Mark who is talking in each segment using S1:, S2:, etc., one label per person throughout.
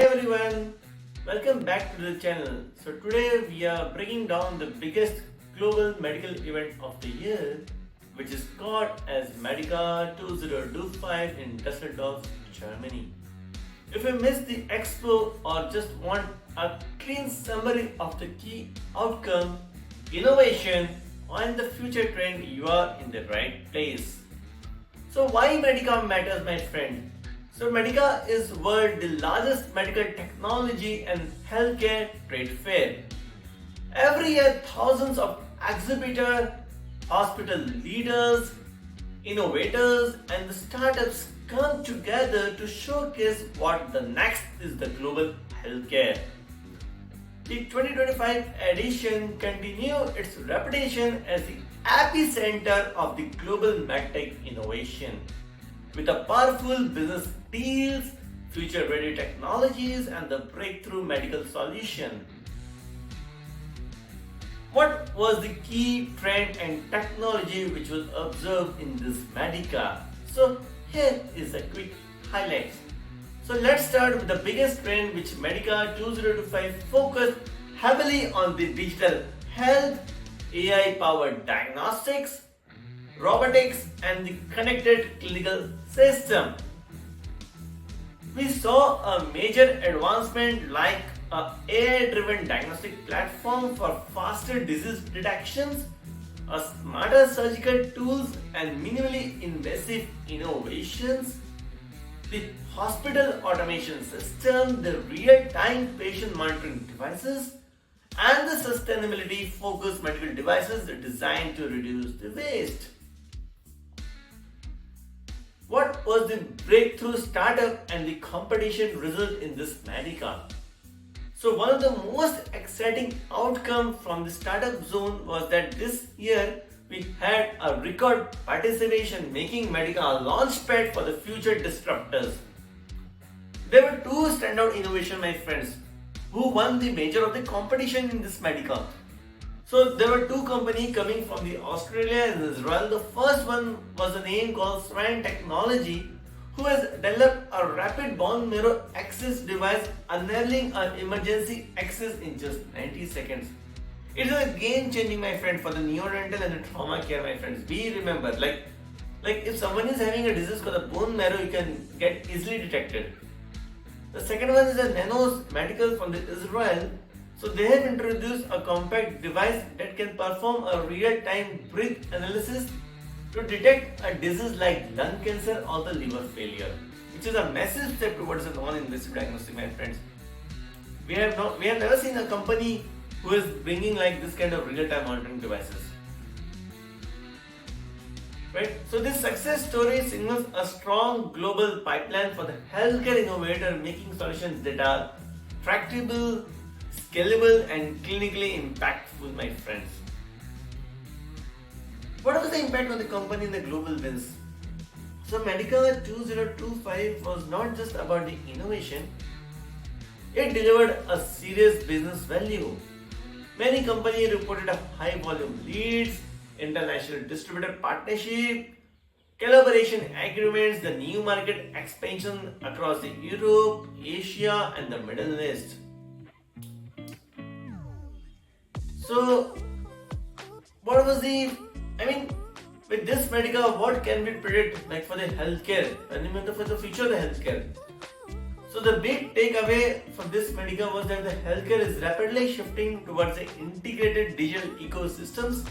S1: everyone, welcome back to the channel. So today we are breaking down the biggest global medical event of the year, which is called as Medica 2025 in Dusseldorf, Germany. If you missed the Expo or just want a clean summary of the key outcome, innovation, and the future trend, you are in the right place. So why Medica matters, my friend? So Medica is world the largest medical technology and healthcare trade fair. Every year, thousands of exhibitors, hospital leaders, innovators, and the startups come together to showcase what the next is the global healthcare. The 2025 edition continues its reputation as the epicenter of the global medtech innovation. With a powerful business deals, future-ready technologies, and the breakthrough medical solution. What was the key trend and technology which was observed in this Medica? So here is a quick highlights. So let's start with the biggest trend which Medica 2025 focused heavily on the digital health, AI-powered diagnostics, robotics, and the connected clinical system. We saw a major advancement like a AI-driven diagnostic platform for faster disease detections, a smarter surgical tools, and minimally invasive innovations. The hospital automation system, the real-time patient monitoring devices, and the sustainability-focused medical devices designed to reduce the waste. What was the breakthrough startup and the competition result in this Medica? So one of the most exciting outcomes from the startup zone was that this year we had a record participation, making Medica a launchpad for the future disruptors. There were two standout innovations, my friends, who won the major of the competition in this Medica. So there were two companies coming from the Australia and Israel. The first one was a name called Swan Technology, who has developed a rapid bone marrow access device enabling an emergency access in just 90 seconds. It is a game changing, my friend, for the neonatal and the trauma care, my friends. We remember, like if someone is having a disease called a bone marrow, you can get easily detected. The second one is a Nanos Medical from the Israel. So they have introduced a compact device that can perform a real-time breath analysis to detect a disease like lung cancer or the liver failure, which is a massive step towards a non-invasive diagnostic, my friends. We have never seen a company who is bringing like this kind of real-time monitoring devices. Right? So this success story signals a strong global pipeline for the healthcare innovator, making solutions that are tractable, scalable, and clinically impactful, my friends. What was the impact on the company in the global wins? So Medica 2025 was not just about the innovation, it delivered a serious business value. Many companies reported a high volume leads, international distributor partnership, collaboration agreements, the new market expansion across the Europe, Asia, and the Middle East. So, with this Medica, what can we predict like for the healthcare and for the future of the healthcare? So the big takeaway from this Medica was that the healthcare is rapidly shifting towards the integrated digital ecosystems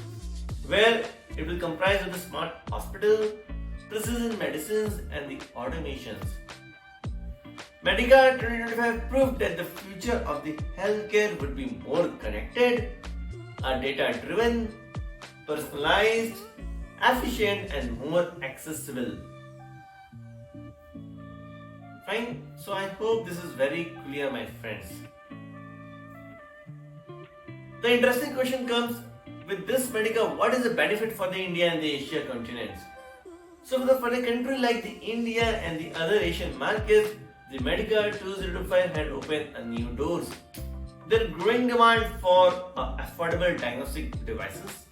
S1: where it will comprise of the smart hospital, precision medicines, and the automations. Medica 2025 proved that the future of the healthcare would be more connected, data-driven, personalized, efficient, and more accessible. Fine, so I hope this is very clear, my friends. The interesting question comes with this Medica, what is the benefit for the India and the Asia continents? So for a country like the India and the other Asian markets, the Medica 2025 had opened a new doors. There is growing demand for affordable diagnostic devices,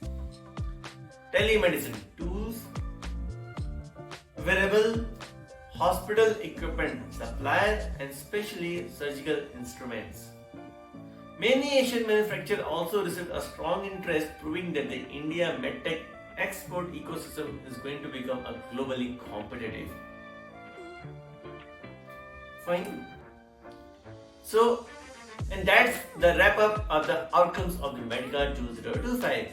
S1: telemedicine tools, wearable, hospital equipment suppliers, and especially surgical instruments. Many Asian manufacturers also received a strong interest, proving that the India medtech export ecosystem is going to become a globally competitive. Fine. So, and that's the wrap up of the outcomes of the Medica 2025.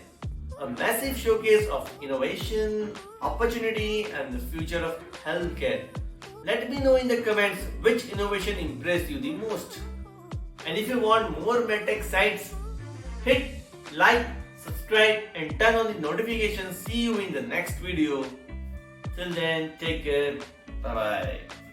S1: A massive showcase of innovation, opportunity, and the future of healthcare. Let me know in the comments which innovation impressed you the most. And if you want more medtech sites, hit like, subscribe, and turn on the notifications. See you in the next video. Till then, take care. Bye bye.